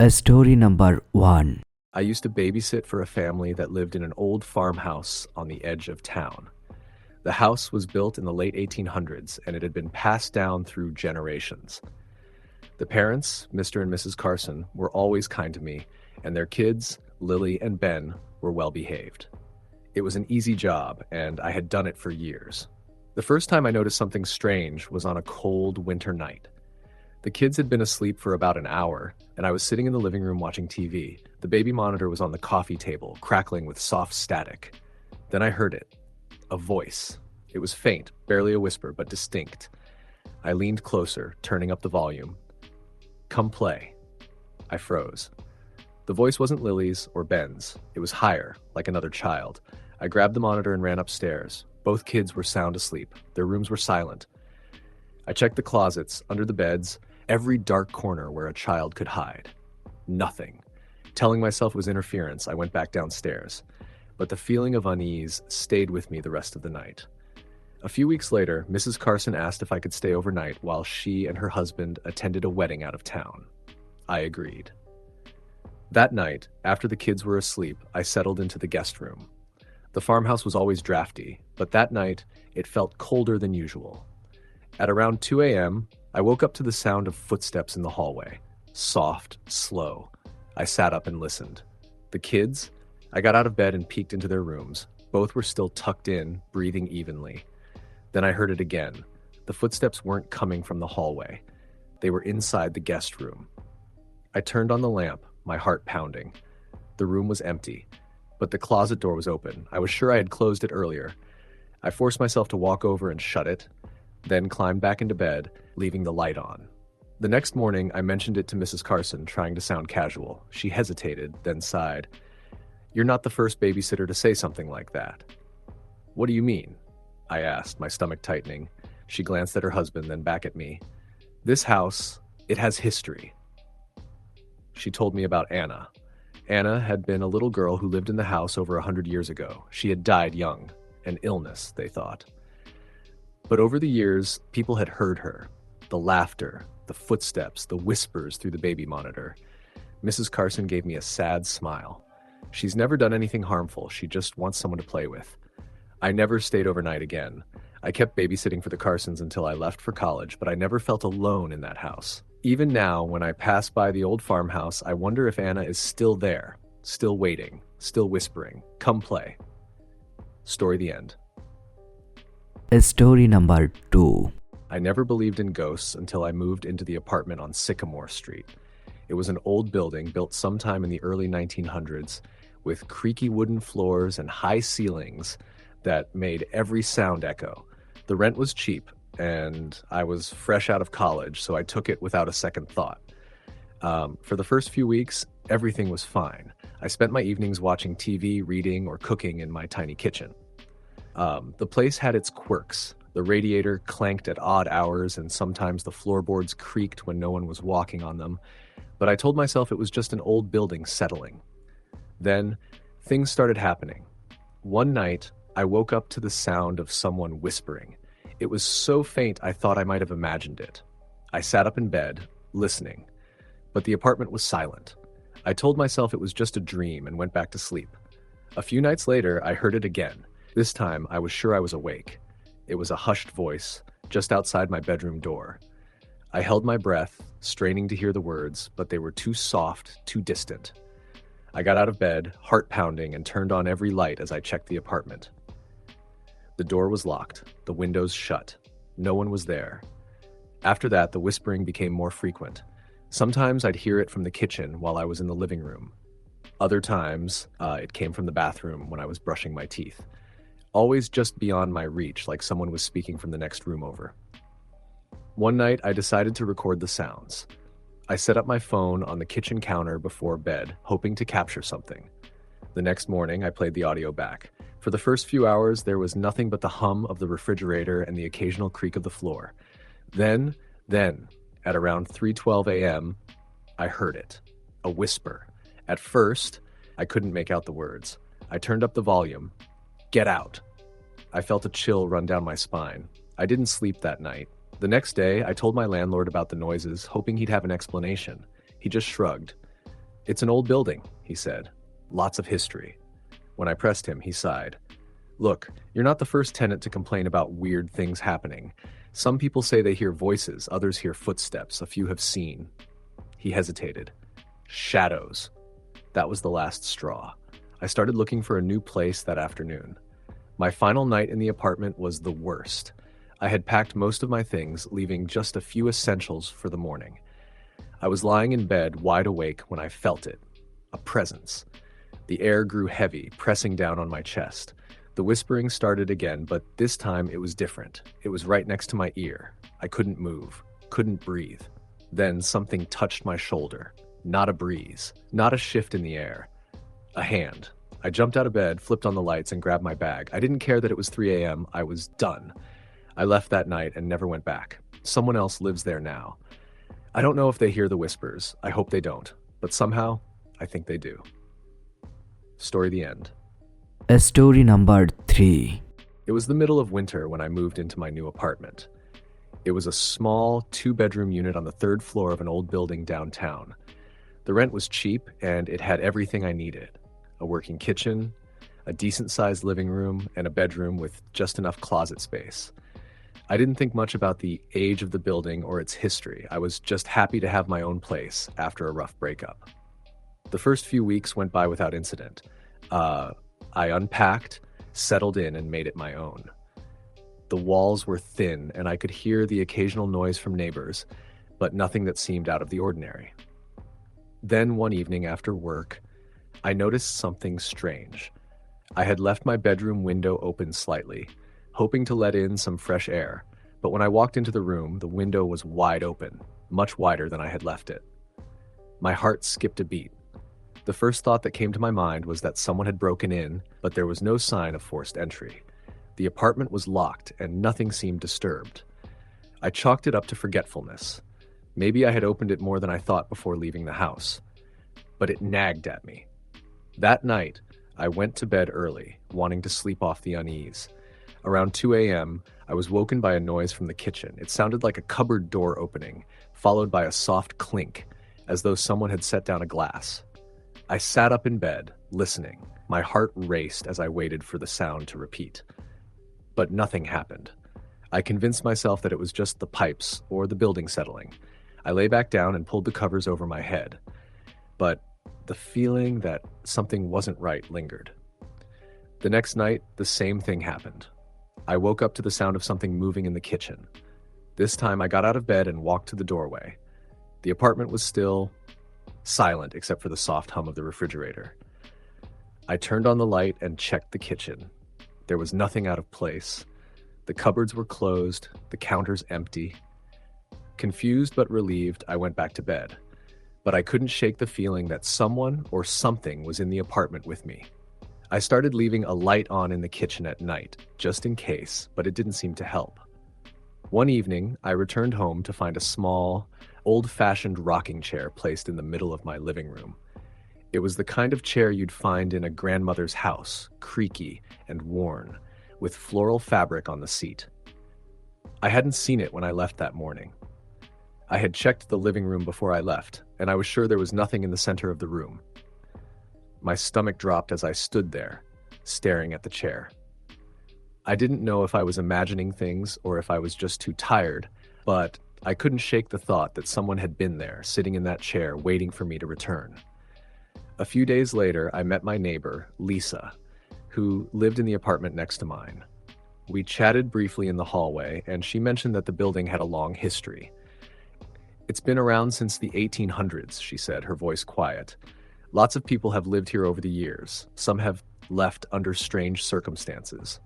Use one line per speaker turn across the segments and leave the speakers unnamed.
Story number 1.
I used to babysit for a family that lived in an old farmhouse on the edge of town. The house was built in the late 1800s and it had been passed down through generations. The parents, Mr. and Mrs. Carson, were always kind to me, and their kids, Lily and Ben, were well behaved. It was an easy job, and I had done it for years. The first time I noticed something strange was on a cold winter night. The kids had been asleep for about an hour, and I was sitting in the living room watching TV. The baby monitor was on the coffee table, crackling with soft static. Then I heard it. A voice. It was faint, barely a whisper, but distinct. I leaned closer, turning up the volume. "Come play." I froze. The voice wasn't Lily's or Ben's. It was higher, like another child. I grabbed the monitor and ran upstairs. Both kids were sound asleep. Their rooms were silent. I checked the closets, under the beds, every dark corner where a child could hide. Nothing. Telling myself it was interference, I went back downstairs. But the feeling of unease stayed with me the rest of the night. A few weeks later, Mrs. Carson asked if I could stay overnight while she and her husband attended a wedding out of town. I agreed. That night, after the kids were asleep, I settled into the guest room. The farmhouse was always drafty, but that night, it felt colder than usual. At around 2 a.m., I woke up to the sound of footsteps in the hallway. Soft, slow. I sat up and listened. The kids? I got out of bed and peeked into their rooms. Both were still tucked in, breathing evenly. Then I heard it again. The footsteps weren't coming from the hallway. They were inside the guest room. I turned on the lamp, my heart pounding. The room was empty, but the closet door was open. I was sure I had closed it earlier. I forced myself to walk over and shut it, then climbed back into bed, leaving the light on. The next morning, I mentioned it to Mrs. Carson, trying to sound casual. She hesitated, then sighed. "You're not the first babysitter to say something like that." "What do you mean?" I asked, my stomach tightening. She glanced at her husband, then back at me. "This house, it has history." She told me about Anna. Anna had been a little girl who lived in the house over 100 years ago. She had died young. An illness, they thought. But over the years, people had heard her. The laughter, the footsteps, the whispers through the baby monitor. Mrs. Carson gave me a sad smile. She's never done anything harmful. She just wants someone to play with. I never stayed overnight again. I kept babysitting for the Carsons until I left for college, but I never felt alone in that house. Even now, when I pass by the old farmhouse, I wonder if Anna is still there, still waiting, still whispering, "Come play." Story the end.
Story number 2.
I never believed in ghosts until I moved into the apartment on Sycamore Street. It was an old building built sometime in the early 1900s with creaky wooden floors and high ceilings that made every sound echo. The rent was cheap, and I was fresh out of college, so I took it without a second thought. For the first few weeks, everything was fine. I spent my evenings watching TV, reading, or cooking in my tiny kitchen. The place had its quirks. The radiator clanked at odd hours, and sometimes the floorboards creaked when no one was walking on them. But I told myself it was just an old building settling. Then, things started happening. One night, I woke up to the sound of someone whispering. It was so faint I thought I might have imagined it. I sat up in bed, listening. But the apartment was silent. I told myself it was just a dream and went back to sleep. A few nights later, I heard it again. This time, I was sure I was awake. It was a hushed voice, just outside my bedroom door. I held my breath, straining to hear the words, but they were too soft, too distant. I got out of bed, heart pounding, and turned on every light as I checked the apartment. The door was locked, the windows shut. No one was there. After that, the whispering became more frequent. Sometimes I'd hear it from the kitchen while I was in the living room. Other times, it came from the bathroom when I was brushing my teeth. Always just beyond my reach, like someone was speaking from the next room over. One night, I decided to record the sounds. I set up my phone on the kitchen counter before bed, hoping to capture something. The next morning, I played the audio back. For the first few hours, there was nothing but the hum of the refrigerator and the occasional creak of the floor. Then, at around 3:12 a.m., I heard it. A whisper. At first, I couldn't make out the words. I turned up the volume. "Get out." I felt a chill run down my spine. I didn't sleep that night. The next day, I told my landlord about the noises, hoping he'd have an explanation. He just shrugged. It's an old building, he said. Lots of history. When I pressed him, he sighed. Look, you're not the first tenant to complain about weird things happening. Some people say they hear voices, others hear footsteps, a few have seen. He hesitated. Shadows. That was the last straw. I started looking for a new place that afternoon. My final night in the apartment was the worst. I had packed most of my things, leaving just a few essentials for the morning. I was lying in bed, wide awake, when I felt it. A presence. The air grew heavy, pressing down on my chest. The whispering started again, but this time it was different. It was right next to my ear. I couldn't move, couldn't breathe. Then something touched my shoulder. Not a breeze, not a shift in the air. A hand. I jumped out of bed, flipped on the lights, and grabbed my bag. I didn't care that it was 3 a.m. I was done. I left that night and never went back. Someone else lives there now. I don't know if they hear the whispers. I hope they don't. But somehow, I think they do. Story the end.
Story number 3.
It was the middle of winter when I moved into my new apartment. It was a small 2-bedroom unit on the 3rd floor of an old building downtown. The rent was cheap and it had everything I needed. A working kitchen, a decent-sized living room, and a bedroom with just enough closet space. I didn't think much about the age of the building or its history. I was just happy to have my own place after a rough breakup. The first few weeks went by without incident. I unpacked, settled in, and made it my own. The walls were thin, and I could hear the occasional noise from neighbors, but nothing that seemed out of the ordinary. Then one evening after work, I noticed something strange. I had left my bedroom window open slightly, hoping to let in some fresh air, but when I walked into the room, the window was wide open, much wider than I had left it. My heart skipped a beat. The first thought that came to my mind was that someone had broken in, but there was no sign of forced entry. The apartment was locked, and nothing seemed disturbed. I chalked it up to forgetfulness. Maybe I had opened it more than I thought before leaving the house. But it nagged at me. That night, I went to bed early, wanting to sleep off the unease. Around 2 a.m., I was woken by a noise from the kitchen. It sounded like a cupboard door opening, followed by a soft clink, as though someone had set down a glass. I sat up in bed, listening. My heart raced as I waited for the sound to repeat. But nothing happened. I convinced myself that it was just the pipes or the building settling. I lay back down and pulled the covers over my head. But the feeling that something wasn't right lingered. The next night, the same thing happened. I woke up to the sound of something moving in the kitchen. This time I got out of bed and walked to the doorway. The apartment was still silent except for the soft hum of the refrigerator. I turned on the light and checked the kitchen. There was nothing out of place. The cupboards were closed, the counters empty. Confused but relieved, I went back to bed. But I couldn't shake the feeling that someone or something was in the apartment with me. I started leaving a light on in the kitchen at night, just in case, but it didn't seem to help. One evening, I returned home to find a small, old-fashioned rocking chair placed in the middle of my living room. It was the kind of chair you'd find in a grandmother's house, creaky and worn, with floral fabric on the seat. I hadn't seen it when I left that morning. I had checked the living room before I left, and I was sure there was nothing in the center of the room. My stomach dropped as I stood there, staring at the chair. I didn't know if I was imagining things or if I was just too tired, but I couldn't shake the thought that someone had been there, sitting in that chair, waiting for me to return. A few days later, I met my neighbor, Lisa, who lived in the apartment next to mine. We chatted briefly in the hallway, and she mentioned that the building had a long history. It's been around since the 1800s, she said, her voice quiet. Lots of people have lived here over the years. Some have left under strange circumstances.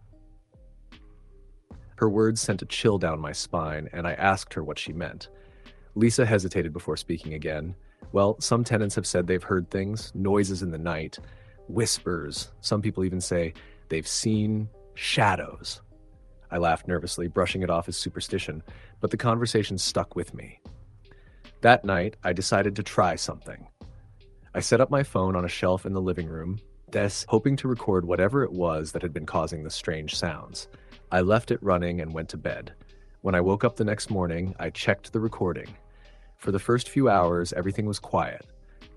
Her words sent a chill down my spine, and I asked her what she meant. Lisa hesitated before speaking again. Well, some tenants have said they've heard things, noises in the night, whispers. Some people even say they've seen shadows. I laughed nervously, brushing it off as superstition, but the conversation stuck with me. That night, I decided to try something. I set up my phone on a shelf in the living room, hoping to record whatever it was that had been causing the strange sounds. I left it running and went to bed. When I woke up the next morning, I checked the recording. For the first few hours, everything was quiet.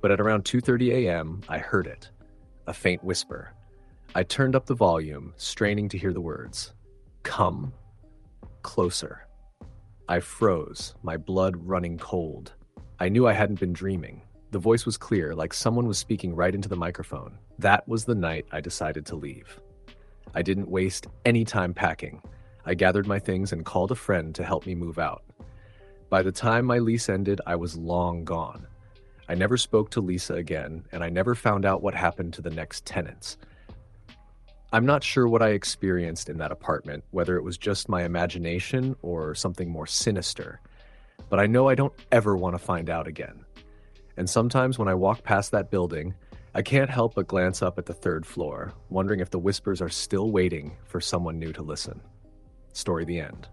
But at around 2:30 a.m., I heard it, a faint whisper. I turned up the volume, straining to hear the words. Come closer. I froze, my blood running cold. I knew I hadn't been dreaming. The voice was clear, like someone was speaking right into the microphone. That was the night I decided to leave. I didn't waste any time packing. I gathered my things and called a friend to help me move out. By the time my lease ended, I was long gone. I never spoke to Lisa again, and I never found out what happened to the next tenants. I'm not sure what I experienced in that apartment, whether it was just my imagination or something more sinister. But I know I don't ever want to find out again. And sometimes when I walk past that building, I can't help but glance up at the third floor, wondering if the whispers are still waiting for someone new to listen. Story the end.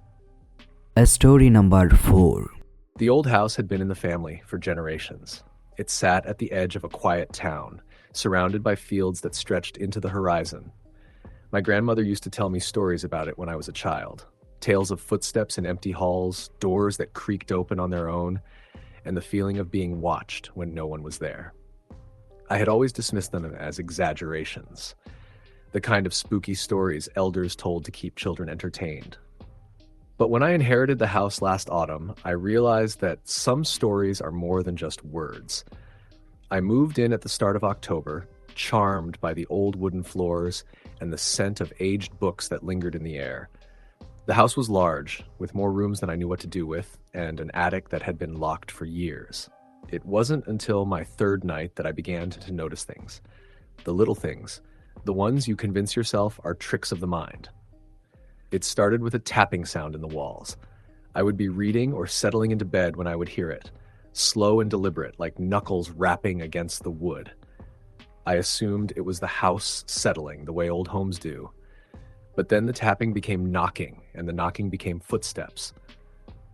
Story number 4.
The old house had been in the family for generations. It sat at the edge of a quiet town, surrounded by fields that stretched into the horizon. My grandmother used to tell me stories about it when I was a child. Tales of footsteps in empty halls, doors that creaked open on their own, and the feeling of being watched when no one was there. I had always dismissed them as exaggerations, the kind of spooky stories elders told to keep children entertained. But when I inherited the house last autumn, I realized that some stories are more than just words. I moved in at the start of October, charmed by the old wooden floors and the scent of aged books that lingered in the air. The house was large, with more rooms than I knew what to do with, and an attic that had been locked for years. It wasn't until my third night that I began to notice things. The little things, the ones you convince yourself are tricks of the mind. It started with a tapping sound in the walls. I would be reading or settling into bed when I would hear it, slow and deliberate, like knuckles rapping against the wood. I assumed it was the house settling the way old homes do. But then the tapping became knocking, and the knocking became footsteps.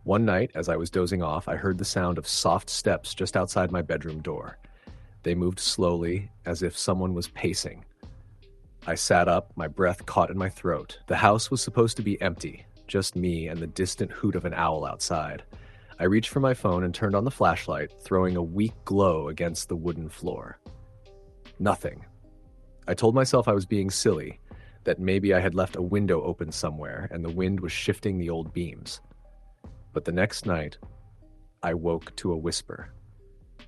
One night, as I was dozing off, I heard the sound of soft steps just outside my bedroom door. They moved slowly, as if someone was pacing. I sat up, my breath caught in my throat. The house was supposed to be empty, just me and the distant hoot of an owl outside. I reached for my phone and turned on the flashlight, throwing a weak glow against the wooden floor. Nothing. I told myself I was being silly, that maybe I had left a window open somewhere and the wind was shifting the old beams. But the next night, I woke to a whisper.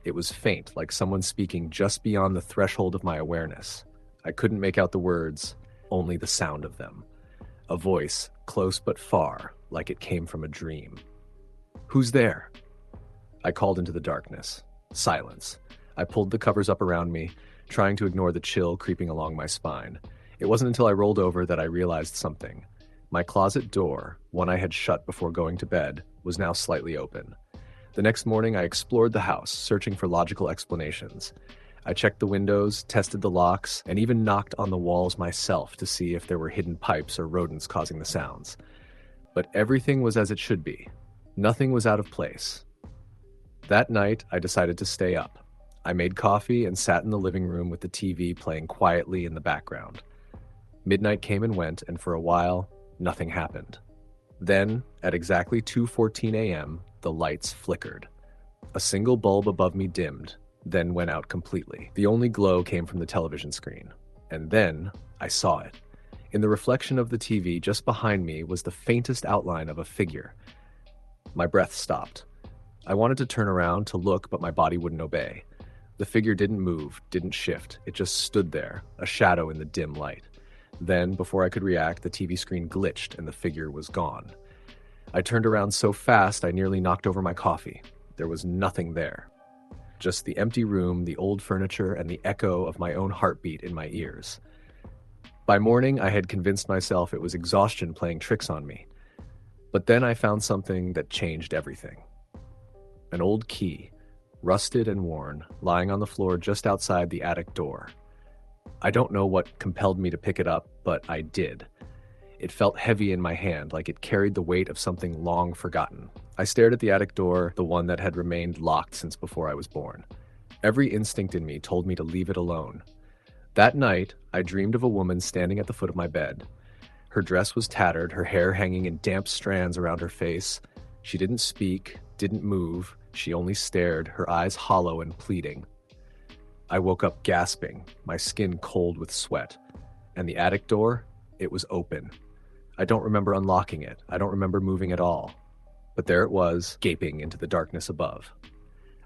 It was faint, like someone speaking just beyond the threshold of my awareness. I couldn't make out the words, only the sound of them. A voice, close but far, like it came from a dream. "Who's there?" I called into the darkness. Silence. I pulled the covers up around me, trying to ignore the chill creeping along my spine. It wasn't until I rolled over that I realized something. My closet door, one I had shut before going to bed, was now slightly open. The next morning, I explored the house, searching for logical explanations. I checked the windows, tested the locks, and even knocked on the walls myself to see if there were hidden pipes or rodents causing the sounds. But everything was as it should be. Nothing was out of place. That night, I decided to stay up. I made coffee and sat in the living room with the TV playing quietly in the background. Midnight came and went, and for a while, nothing happened. Then, at exactly 2:14 a.m., the lights flickered. A single bulb above me dimmed, then went out completely. The only glow came from the television screen. And then, I saw it. In the reflection of the TV just behind me was the faintest outline of a figure. My breath stopped. I wanted to turn around to look, but my body wouldn't obey. The figure didn't move, didn't shift. It just stood there, a shadow in the dim light. Then, before I could react, the TV screen glitched and the figure was gone. I turned around so fast I nearly knocked over my coffee. There was nothing there. Just the empty room, the old furniture, and the echo of my own heartbeat in my ears. By morning, I had convinced myself it was exhaustion playing tricks on me. But then I found something that changed everything. An old key, rusted and worn, lying on the floor just outside the attic door. I don't know what compelled me to pick it up, but I did. It felt heavy in my hand, like it carried the weight of something long forgotten. I stared at the attic door, the one that had remained locked since before I was born. Every instinct in me told me to leave it alone. That night, I dreamed of a woman standing at the foot of my bed. Her dress was tattered, her hair hanging in damp strands around her face. She didn't speak, didn't move. She only stared, her eyes hollow and pleading. I woke up gasping, my skin cold with sweat. And the attic door, it was open. I don't remember unlocking it. I don't remember moving at all. But there it was, gaping into the darkness above.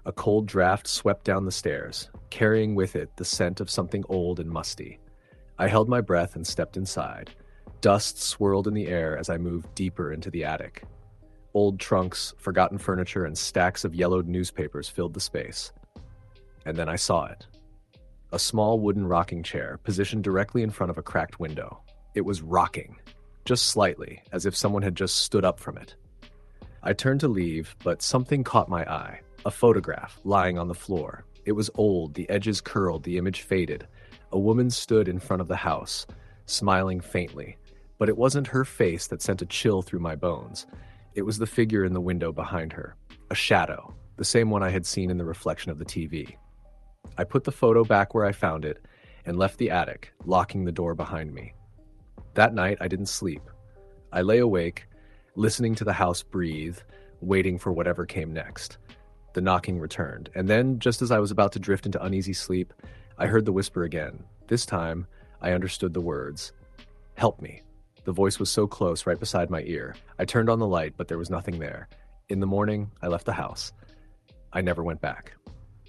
A cold draft swept down the stairs, carrying with it the scent of something old and musty. I held my breath and stepped inside. Dust swirled in the air as I moved deeper into the attic. Old trunks, forgotten furniture, and stacks of yellowed newspapers filled the space. And then I saw it. A small wooden rocking chair positioned directly in front of a cracked window. It was rocking, just slightly, as if someone had just stood up from it. I turned to leave, but something caught my eye. A photograph lying on the floor. It was old, the edges curled, the image faded. A woman stood in front of the house, smiling faintly. But it wasn't her face that sent a chill through my bones. It was the figure in the window behind her. A shadow, the same one I had seen in the reflection of the TV. I put the photo back where I found it and left the attic, locking the door behind me. That night, I didn't sleep. I lay awake, listening to the house breathe, waiting for whatever came next. The knocking returned, and then, just as I was about to drift into uneasy sleep, I heard the whisper again. This time, I understood the words. "Help me." The voice was so close, right beside my ear. I turned on the light, but there was nothing there. In the morning, I left the house. I never went back.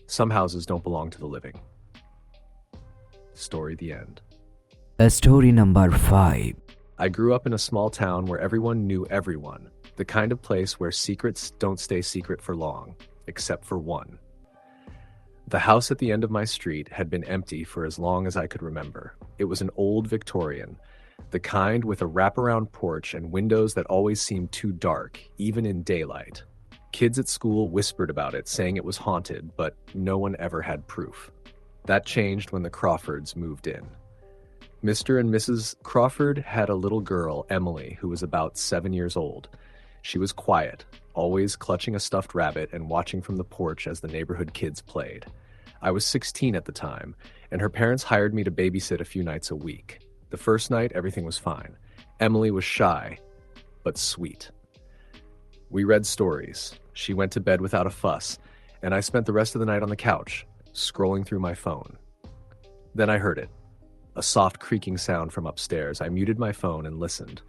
Some houses don't belong to the living. Story the end.
Story number 5.
I grew up in a small town where everyone knew everyone. The kind of place where secrets don't stay secret for long, except for one. The house at the end of my street had been empty for as long as I could remember. It was an old Victorian, the kind with a wraparound porch and windows that always seemed too dark, even in daylight. Kids at school whispered about it, saying it was haunted, but no one ever had proof. That changed when the Crawfords moved in. Mr. and Mrs. Crawford had a little girl, Emily, who was about 7 years old. She was quiet, always clutching a stuffed rabbit and watching from the porch as the neighborhood kids played. I was 16 at the time, and her parents hired me to babysit a few nights a week. The first night, everything was fine. Emily was shy, but sweet. We read stories. She went to bed without a fuss, and I spent the rest of the night on the couch, scrolling through my phone. Then I heard it. A soft creaking sound from upstairs. I muted my phone and listened.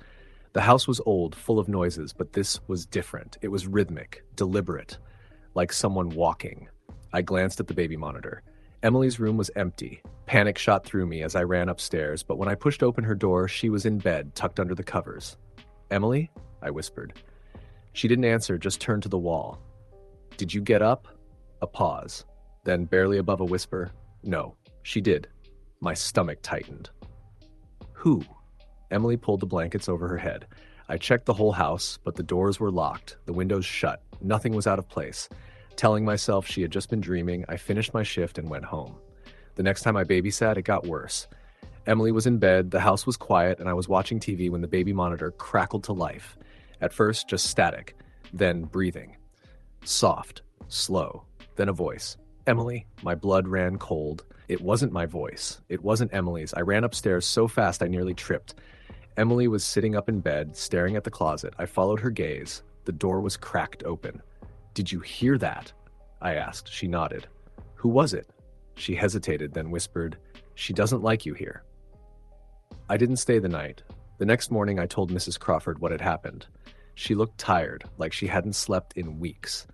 The house was old, full of noises, but this was different. It was rhythmic, deliberate, like someone walking. I glanced at the baby monitor. Emily's room was empty. Panic shot through me as I ran upstairs, but when I pushed open her door, she was in bed, tucked under the covers. "Emily?" I whispered. She didn't answer, just turned to the wall. "Did you get up?" A pause. Then, barely above a whisper, "No." She did. My stomach tightened. "Who?" Emily pulled the blankets over her head. I checked the whole house, but the doors were locked, the windows shut. Nothing was out of place. Telling myself she had just been dreaming, I finished my shift and went home. The next time I babysat, it got worse. Emily was in bed, the house was quiet, and I was watching TV when the baby monitor crackled to life. At first, just static, then breathing. Soft, slow, then a voice. "Emily." My blood ran cold. It wasn't my voice. It wasn't Emily's. I ran upstairs so fast I nearly tripped. Emily was sitting up in bed, staring at the closet. I followed her gaze. The door was cracked open. "Did you hear that?" I asked. She nodded. "Who was it?" She hesitated, then whispered, "She doesn't like you here." I didn't stay the night. The next morning, I told Mrs. Crawford what had happened. She looked tired, like she hadn't slept in weeks.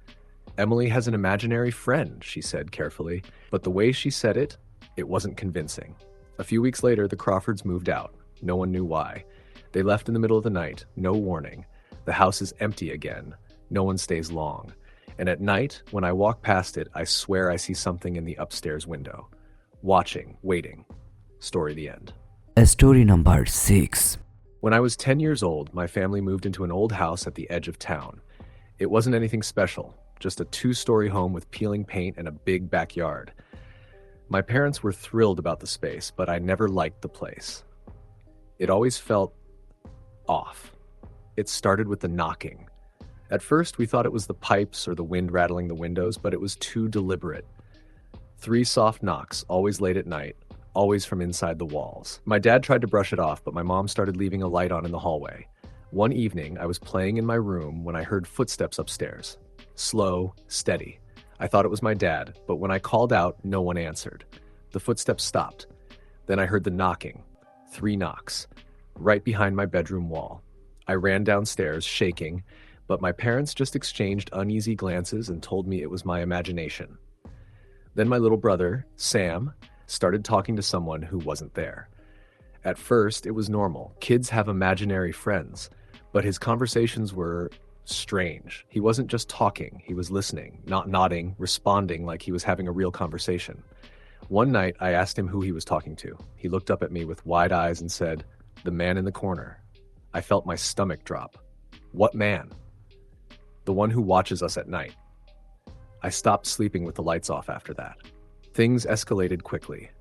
"Emily has an imaginary friend," she said carefully, but the way she said it, it wasn't convincing. A few weeks later, the Crawfords moved out. No one knew why. They left in the middle of the night, no warning. The house is empty again. No one stays long. And at night, when I walk past it, I swear I see something in the upstairs window. Watching, waiting. Story the end.
Story number 6.
When I was 10 years old, my family moved into an old house at the edge of town. It wasn't anything special, just a 2-story home with peeling paint and a big backyard. My parents were thrilled about the space, but I never liked the place. It always felt off. It started with the knocking. At first, we thought it was the pipes or the wind rattling the windows, but it was too deliberate. 3 soft knocks, always late at night, always from inside the walls. My dad tried to brush it off, but my mom started leaving a light on in the hallway. One evening, I was playing in my room when I heard footsteps upstairs. Slow, steady. I thought it was my dad, but when I called out, no one answered. The footsteps stopped. Then I heard the knocking. 3 knocks, right behind my bedroom wall. I ran downstairs, shaking, but my parents just exchanged uneasy glances and told me it was my imagination. Then my little brother, Sam, started talking to someone who wasn't there. At first, it was normal. Kids have imaginary friends, but his conversations were strange. He wasn't just talking, he was listening, not nodding, responding like he was having a real conversation. One night, I asked him who he was talking to. He looked up at me with wide eyes and said, "The man in the corner." I felt my stomach drop. What man? The one who watches us at night. I stopped sleeping with the lights off after that. Things escalated quickly.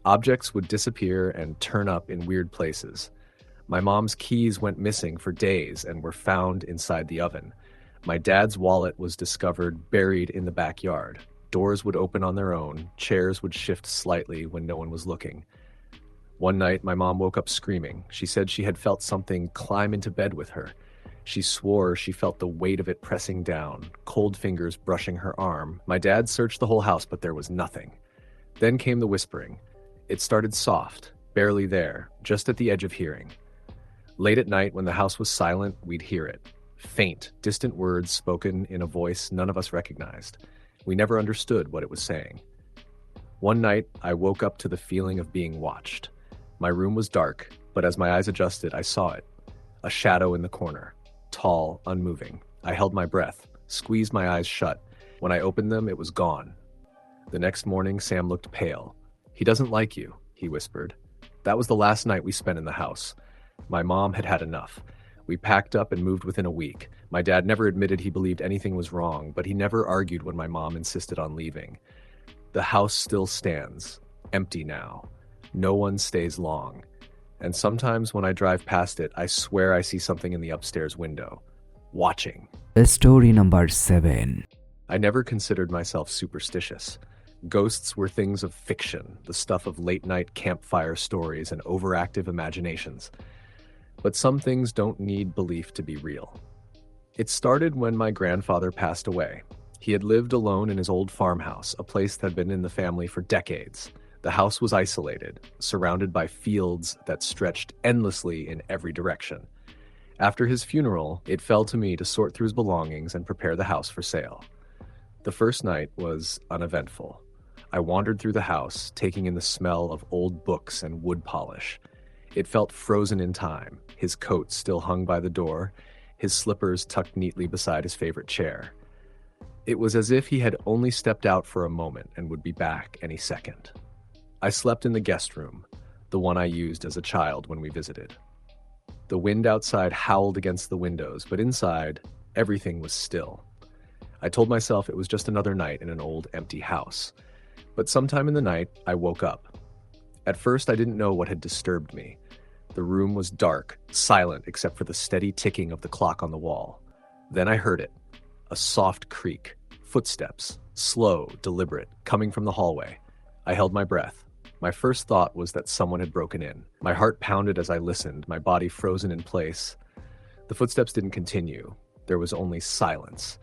Objects would disappear and turn up in weird places. My mom's keys went missing for days and were found inside the oven. My dad's wallet was discovered buried in the backyard. Doors would open on their own, chairs would shift slightly when no one was looking. One night, my mom woke up screaming. She said she had felt something climb into bed with her. She swore she felt the weight of it pressing down, cold fingers brushing her arm. My dad searched the whole house, but there was nothing. Then came the whispering. It started soft, barely there, just at the edge of hearing. Late at night, when the house was silent, we'd hear it. Faint, distant words spoken in a voice none of us recognized. We never understood what it was saying. One night, I woke up to the feeling of being watched. My room was dark, but as my eyes adjusted, I saw it. A shadow in the corner. Tall, unmoving. I held my breath, squeezed my eyes shut. When I opened them, it was gone. The next morning, Sam looked pale. "He doesn't like you," he whispered. That was the last night we spent in the house. My mom had had enough. We packed up and moved within a week. My dad never admitted he believed anything was wrong, but he never argued when my mom insisted on leaving. The house still stands, empty now. No one stays long. And sometimes when I drive past it, I swear I see something in the upstairs window, watching.
Story number 7.
I never considered myself superstitious. Ghosts were things of fiction, the stuff of late-night campfire stories and overactive imaginations. But some things don't need belief to be real. It started when my grandfather passed away. He had lived alone in his old farmhouse, a place that had been in the family for decades. The house was isolated, surrounded by fields that stretched endlessly in every direction. After his funeral, it fell to me to sort through his belongings and prepare the house for sale. The first night was uneventful. I wandered through the house, taking in the smell of old books and wood polish. It felt frozen in time, his coat still hung by the door, his slippers tucked neatly beside his favorite chair. It was as if he had only stepped out for a moment and would be back any second. I slept in the guest room, the one I used as a child when we visited. The wind outside howled against the windows, but inside, everything was still. I told myself it was just another night in an old, empty house. But sometime in the night, I woke up. At first, I didn't know what had disturbed me. The room was dark, silent except for the steady ticking of the clock on the wall. Then I heard it. A soft creak. Footsteps. Slow, deliberate, coming from the hallway. I held my breath. My first thought was that someone had broken in. My heart pounded as I listened, my body frozen in place. The footsteps didn't continue. There was only silence.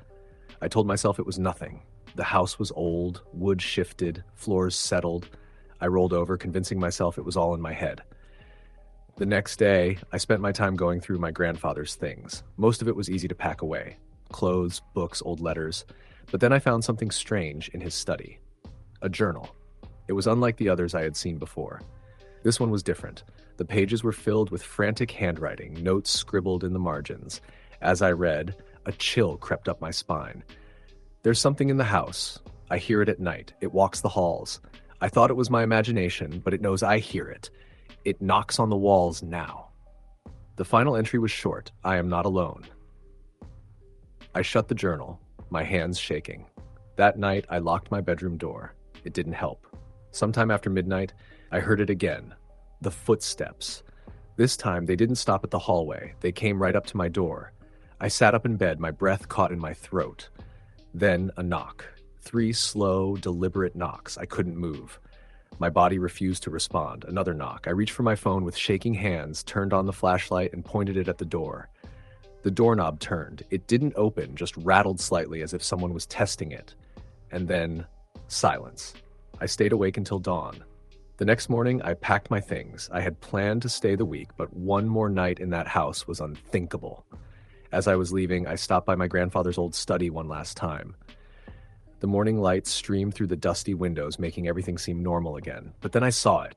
I told myself it was nothing. The house was old, wood shifted, floors settled. I rolled over, convincing myself it was all in my head. The next day, I spent my time going through my grandfather's things. Most of it was easy to pack away. Clothes, books, old letters. But then I found something strange in his study. A journal. It was unlike the others I had seen before. This one was different. The pages were filled with frantic handwriting, notes scribbled in the margins. As I read, a chill crept up my spine. There's something in the house. I hear it at night. It walks the halls. I thought it was my imagination, but it knows I hear it. It knocks on the walls now. The final entry was short. I am not alone. I shut the journal, my hands shaking. That night, I locked my bedroom door. It didn't help. Sometime after midnight, I heard it again. The footsteps. This time, they didn't stop at the hallway. They came right up to my door. I sat up in bed, my breath caught in my throat. Then a knock. 3 slow, deliberate knocks. I couldn't move. My body refused to respond. Another knock. I reached for my phone with shaking hands, turned on the flashlight, and pointed it at the door. The doorknob turned. It didn't open, just rattled slightly as if someone was testing it. and then silence. I stayed awake until dawn. The next morning, I packed my things. I had planned to stay the week, but one more night in that house was unthinkable. As I was leaving, I stopped by my grandfather's old study one last time. The morning light streamed through the dusty windows, making everything seem normal again. But then I saw it.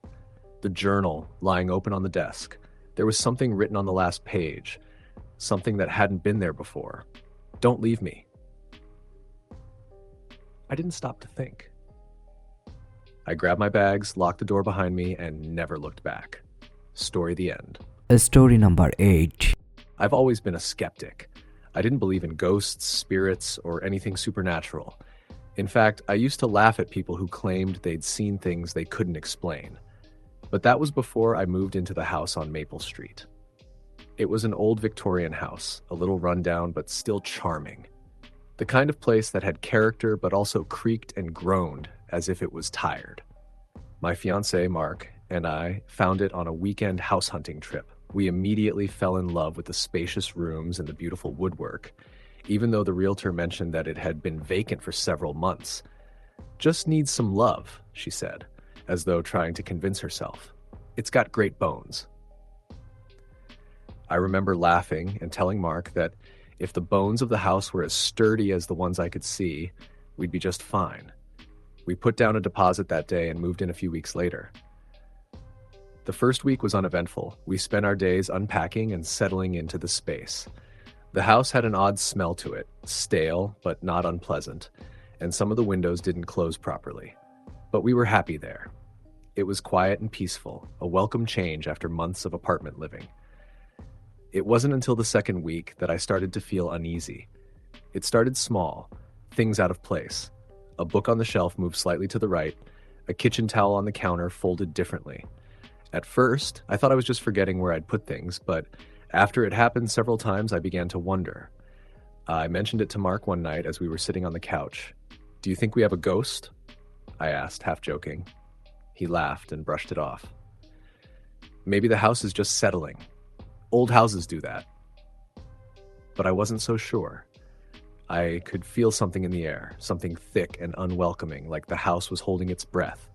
The journal lying open on the desk. There was something written on the last page. Something that hadn't been there before. Don't leave me. I didn't stop to think. I grabbed my bags, locked the door behind me, and never looked back. Story the end.
Story number 8.
I've always been a skeptic. I didn't believe in ghosts, spirits, or anything supernatural. In fact, I used to laugh at people who claimed they'd seen things they couldn't explain. But that was before I moved into the house on Maple Street. It was an old Victorian house, a little rundown but still charming. The kind of place that had character but also creaked and groaned as if it was tired. My fiancé, Mark, and I found it on a weekend house hunting trip. We immediately fell in love with the spacious rooms and the beautiful woodwork, even though the realtor mentioned that it had been vacant for several months. Just needs some love, she said, as though trying to convince herself. It's got great bones. I remember laughing and telling Mark that if the bones of the house were as sturdy as the ones I could see, we'd be just fine. We put down a deposit that day and moved in a few weeks later. The first week was uneventful. We spent our days unpacking and settling into the space. The house had an odd smell to it, stale but not unpleasant, and some of the windows didn't close properly. But we were happy there. It was quiet and peaceful, a welcome change after months of apartment living. It wasn't until the second week that I started to feel uneasy. It started small, things out of place. A book on the shelf moved slightly to the right, a kitchen towel on the counter folded differently. At first, I thought I was just forgetting where I'd put things, but after it happened several times, I began to wonder. I mentioned it to Mark one night as we were sitting on the couch. "Do you think we have a ghost?" I asked, half joking. He laughed and brushed it off. "Maybe the house is just settling. Old houses do that." But I wasn't so sure. I could feel something in the air, something thick and unwelcoming, like the house was holding its breath.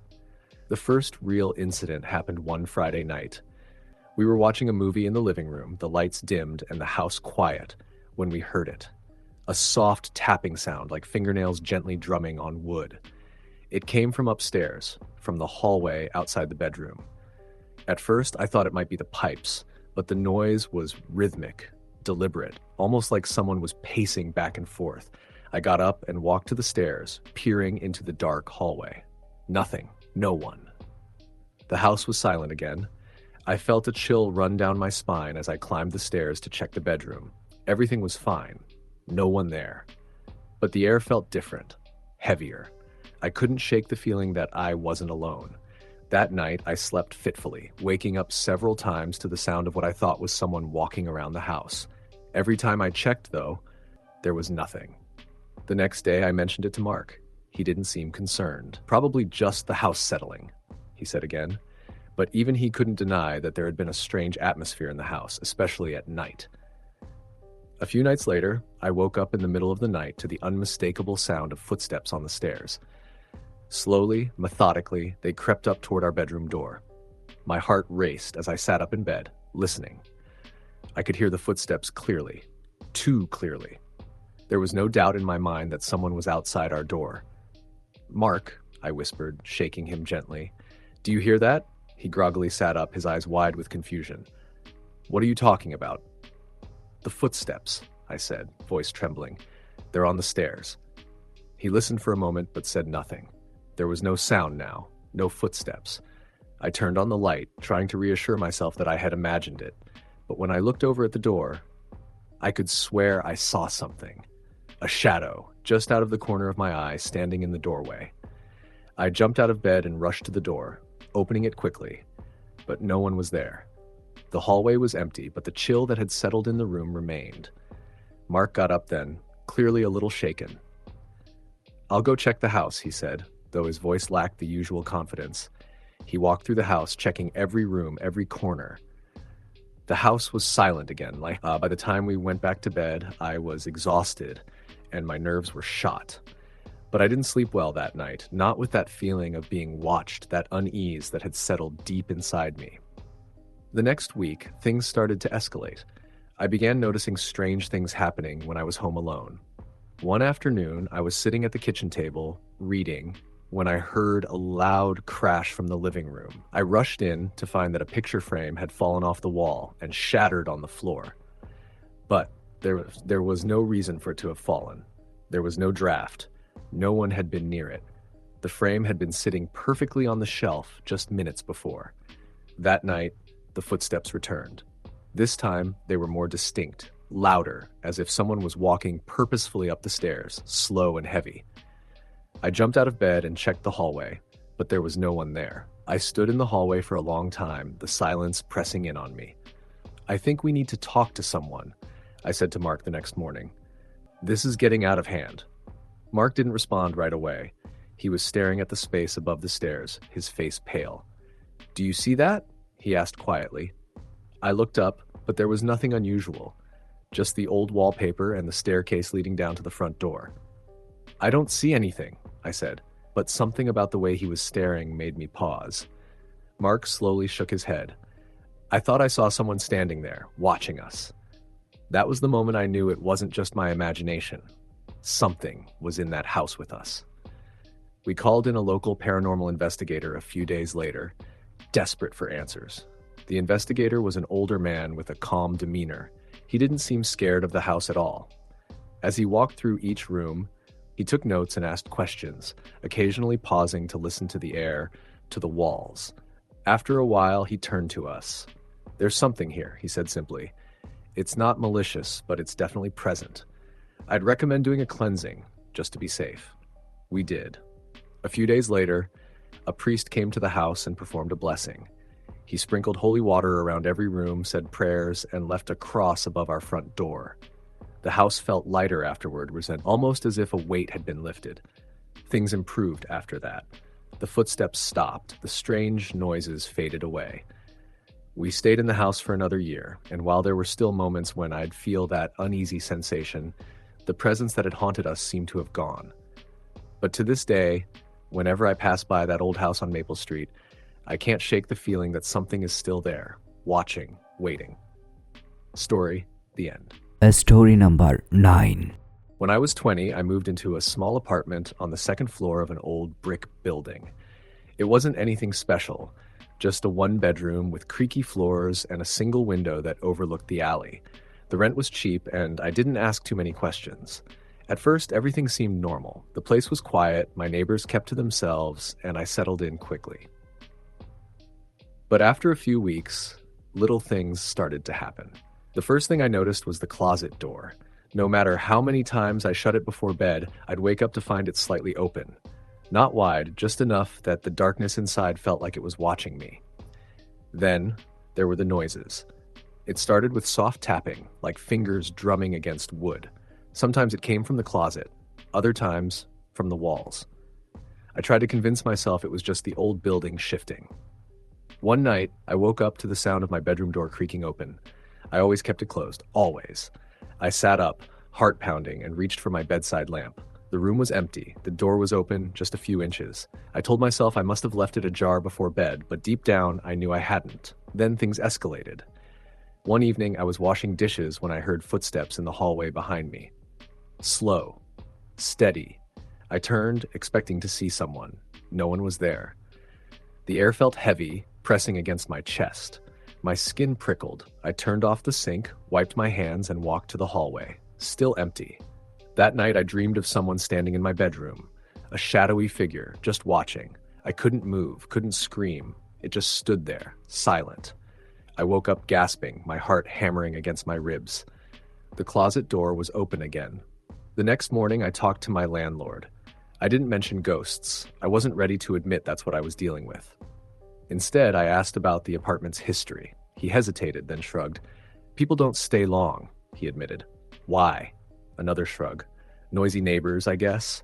The first real incident happened one Friday night. We were watching a movie in the living room, the lights dimmed and the house quiet, when we heard it. A soft tapping sound, like fingernails gently drumming on wood. It came from upstairs, from the hallway outside the bedroom. At first, I thought it might be the pipes, but the noise was rhythmic, deliberate, almost like someone was pacing back and forth. I got up and walked to the stairs, peering into the dark hallway. Nothing. No one. The house was silent again. I felt a chill run down my spine as I climbed the stairs to check the bedroom. Everything was fine. No one there. But the air felt different, heavier. I couldn't shake the feeling that I wasn't alone. That night, I slept fitfully, waking up several times to the sound of what I thought was someone walking around the house. Every time I checked, though, there was nothing. The next day, I mentioned it to Mark. He didn't seem concerned. "Probably just the house settling," he said again. But even he couldn't deny that there had been a strange atmosphere in the house, especially at night. A few nights later, I woke up in the middle of the night to the unmistakable sound of footsteps on the stairs. Slowly, methodically, they crept up toward our bedroom door. My heart raced as I sat up in bed, listening. I could hear the footsteps clearly, too clearly. There was no doubt in my mind that someone was outside our door. "Mark," I whispered, shaking him gently. "Do you hear that?" He groggily sat up, his eyes wide with confusion. "What are you talking about?" "The footsteps," I said, voice trembling. "They're on the stairs." He listened for a moment but said nothing. There was no sound now, no footsteps. I turned on the light, trying to reassure myself that I had imagined it. But when I looked over at the door, I could swear I saw something. A shadow, just out of the corner of my eye, standing in the doorway. I jumped out of bed and rushed to the door, opening it quickly. But no one was there. The hallway was empty, but the chill that had settled in the room remained. Mark got up then, clearly a little shaken. "I'll go check the house," he said, though his voice lacked the usual confidence. He walked through the house, checking every room, every corner. The house was silent again. By the time we went back to bed, I was exhausted, and my nerves were shot. But I didn't sleep well that night, not with that feeling of being watched, that unease that had settled deep inside me. The next week, things started to escalate. I began noticing strange things happening when I was home alone. One afternoon, I was sitting at the kitchen table, reading, when I heard a loud crash from the living room. I rushed in to find that a picture frame had fallen off the wall and shattered on the floor. But there was no reason for it to have fallen. There was no draft. No one had been near it. The frame had been sitting perfectly on the shelf just minutes before. That night, the footsteps returned. This time, they were more distinct, louder, as if someone was walking purposefully up the stairs, slow and heavy. I jumped out of bed and checked the hallway, but there was no one there. I stood in the hallway for a long time, the silence pressing in on me. "I think we need to talk to someone," I said to Mark the next morning. "This is getting out of hand." Mark didn't respond right away. He was staring at the space above the stairs, his face pale. "Do you see that?" he asked quietly. I looked up, but there was nothing unusual, just the old wallpaper and the staircase leading down to the front door. "I don't see anything," I said, but something about the way he was staring made me pause. Mark slowly shook his head. "I thought I saw someone standing there, watching us." That was the moment I knew it wasn't just my imagination. Something was in that house with us. We called in a local paranormal investigator a few days later, desperate for answers. The investigator was an older man with a calm demeanor. He didn't seem scared of the house at all. As he walked through each room, he took notes and asked questions, occasionally pausing to listen to the air, to the walls. After a while, he turned to us. "There's something here," he said simply. "It's not malicious, but it's definitely present. I'd recommend doing a cleansing, just to be safe." We did. A few days later, a priest came to the house and performed a blessing. He sprinkled holy water around every room, said prayers, and left a cross above our front door. The house felt lighter afterward, almost as if a weight had been lifted. Things improved after that. The footsteps stopped, the strange noises faded away. We stayed in the house for another year, and while there were still moments when I'd feel that uneasy sensation, the presence that had haunted us seemed to have gone. But to this day, whenever I pass by that old house on Maple Street, I can't shake the feeling that something is still there, watching, waiting. Story, the end.
Story number 9.
When I was 20, I moved into a small apartment on the second floor of an old brick building. It wasn't anything special, just a one-bedroom with creaky floors and a single window that overlooked the alley. The rent was cheap, and I didn't ask too many questions. At first, everything seemed normal. The place was quiet, my neighbors kept to themselves, and I settled in quickly. But after a few weeks, little things started to happen. The first thing I noticed was the closet door. No matter how many times I shut it before bed, I'd wake up to find it slightly open. Not wide, just enough that the darkness inside felt like it was watching me. Then, there were the noises. It started with soft tapping, like fingers drumming against wood. Sometimes it came from the closet, other times from the walls. I tried to convince myself it was just the old building shifting. One night, I woke up to the sound of my bedroom door creaking open. I always kept it closed, always. I sat up, heart pounding, and reached for my bedside lamp. The room was empty. The door was open, just a few inches. I told myself I must have left it ajar before bed, but deep down, I knew I hadn't. Then things escalated. One evening, I was washing dishes when I heard footsteps in the hallway behind me. Slow, steady. I turned, expecting to see someone. No one was there. The air felt heavy, pressing against my chest. My skin prickled. I turned off the sink, wiped my hands, and walked to the hallway. Still empty. That night, I dreamed of someone standing in my bedroom. A shadowy figure, just watching. I couldn't move, couldn't scream. It just stood there, silent. I woke up gasping, my heart hammering against my ribs. The closet door was open again. The next morning, I talked to my landlord. I didn't mention ghosts. I wasn't ready to admit that's what I was dealing with. Instead, I asked about the apartment's history. He hesitated, then shrugged. "People don't stay long," he admitted. "Why?" Another shrug. "Noisy neighbors, I guess."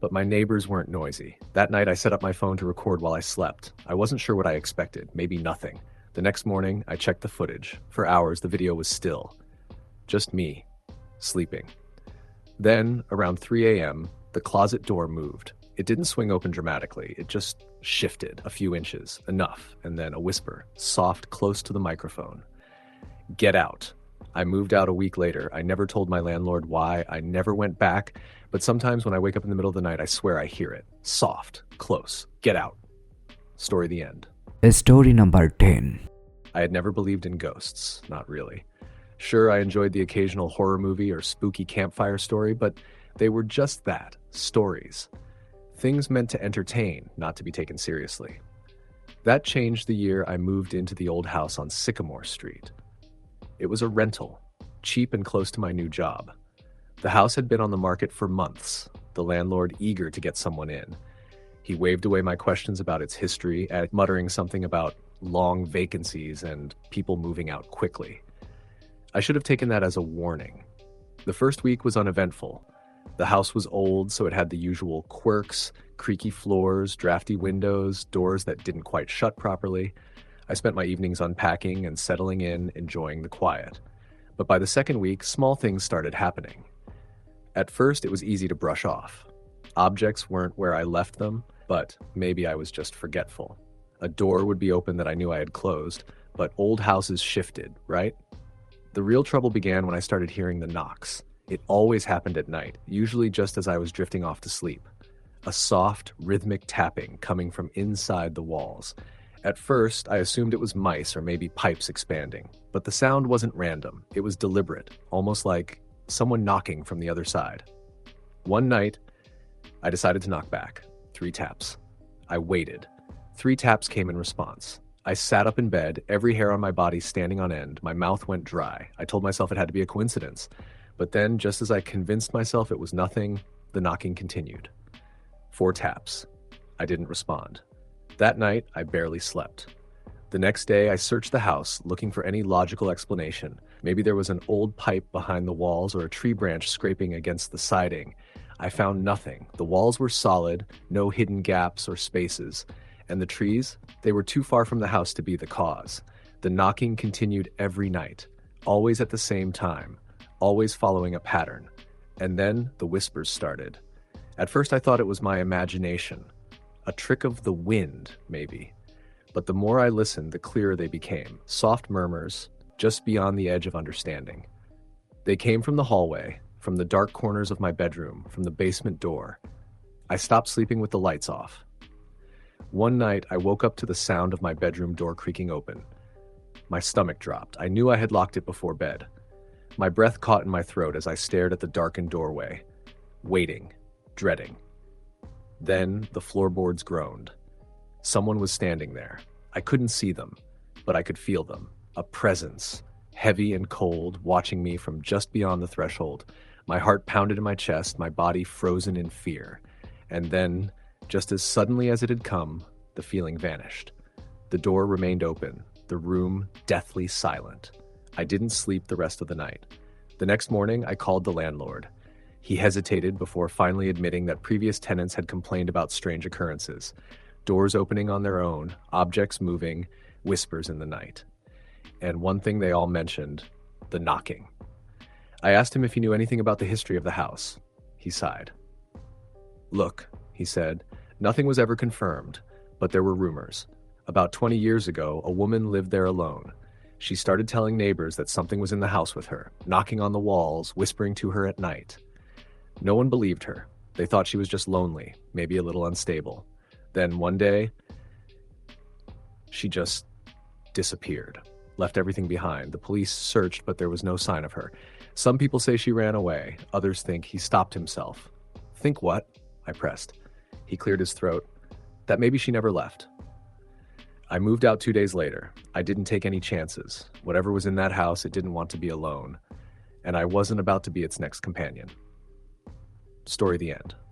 But my neighbors weren't noisy. That night, I set up my phone to record while I slept. I wasn't sure what I expected, maybe nothing. The next morning, I checked the footage. For hours, the video was still. Just me, sleeping. Then, around 3 a.m., The closet door moved. It didn't swing open dramatically. It just shifted a few inches, enough, and then a whisper, soft, close to the microphone. Get out. I moved out a week later. I never told my landlord why. I never went back. But sometimes when I wake up in the middle of the night, I swear I hear it. Soft, close, get out. Story the end.
Story number 10.
I had never believed in ghosts. Not really. Sure, I enjoyed the occasional horror movie or spooky campfire story, but they were just that, stories. Things meant to entertain, not to be taken seriously. That changed the year I moved into the old house on Sycamore Street. It was a rental, cheap and close to my new job. The house had been on the market for months, the landlord eager to get someone in. He waved away my questions about its history, muttering something about long vacancies and people moving out quickly. I should have taken that as a warning. The first week was uneventful. The house was old, so it had the usual quirks, creaky floors, drafty windows, doors that didn't quite shut properly. I spent my evenings unpacking and settling in, enjoying the quiet. But by the second week, small things started happening. At first, it was easy to brush off. Objects weren't where I left them, but maybe I was just forgetful. A door would be open that I knew I had closed, but old houses shifted, right? The real trouble began when I started hearing the knocks. It always happened at night, usually just as I was drifting off to sleep. A soft, rhythmic tapping coming from inside the walls. At first, I assumed it was mice or maybe pipes expanding, but the sound wasn't random. It was deliberate, almost like someone knocking from the other side. One night, I decided to knock back. 3 taps. I waited. 3 taps came in response. I sat up in bed, every hair on my body standing on end. My mouth went dry. I told myself it had to be a coincidence. But then, just as I convinced myself it was nothing, the knocking continued. 4 taps. I didn't respond. That night, I barely slept. The next day, I searched the house, looking for any logical explanation. Maybe there was an old pipe behind the walls or a tree branch scraping against the siding. I found nothing. The walls were solid, no hidden gaps or spaces. And the trees, they were too far from the house to be the cause. The knocking continued every night, always at the same time, always following a pattern. And then the whispers started. At first I thought it was my imagination, a trick of the wind, maybe. But the more I listened, the clearer they became, soft murmurs, just beyond the edge of understanding. They came from the hallway, from the dark corners of my bedroom, from the basement door. I stopped sleeping with the lights off. One night, I woke up to the sound of my bedroom door creaking open. My stomach dropped. I knew I had locked it before bed. My breath caught in my throat as I stared at the darkened doorway, waiting, dreading. Then the floorboards groaned. Someone was standing there. I couldn't see them, but I could feel them. A presence, heavy and cold, watching me from just beyond the threshold. My heart pounded in my chest, my body frozen in fear. And then, just as suddenly as it had come, the feeling vanished. The door remained open, the room deathly silent. I didn't sleep the rest of the night. The next morning, I called the landlord. He hesitated before finally admitting that previous tenants had complained about strange occurrences. Doors opening on their own, objects moving, whispers in the night. And one thing they all mentioned, the knocking. I asked him if he knew anything about the history of the house. He sighed. Look, he said, nothing was ever confirmed, but there were rumors. About 20 years ago, a woman lived there alone. She started telling neighbors that something was in the house with her, knocking on the walls, whispering to her at night. No one believed her. They thought she was just lonely, maybe a little unstable. Then one day, she just disappeared, left everything behind. The police searched, but there was no sign of her. Some people say she ran away. Others think he stopped himself. Think what? I pressed. He cleared his throat. That maybe she never left. I moved out 2 days later. I didn't take any chances. Whatever was in that house, it didn't want to be alone. And I wasn't about to be its next companion. Story the end.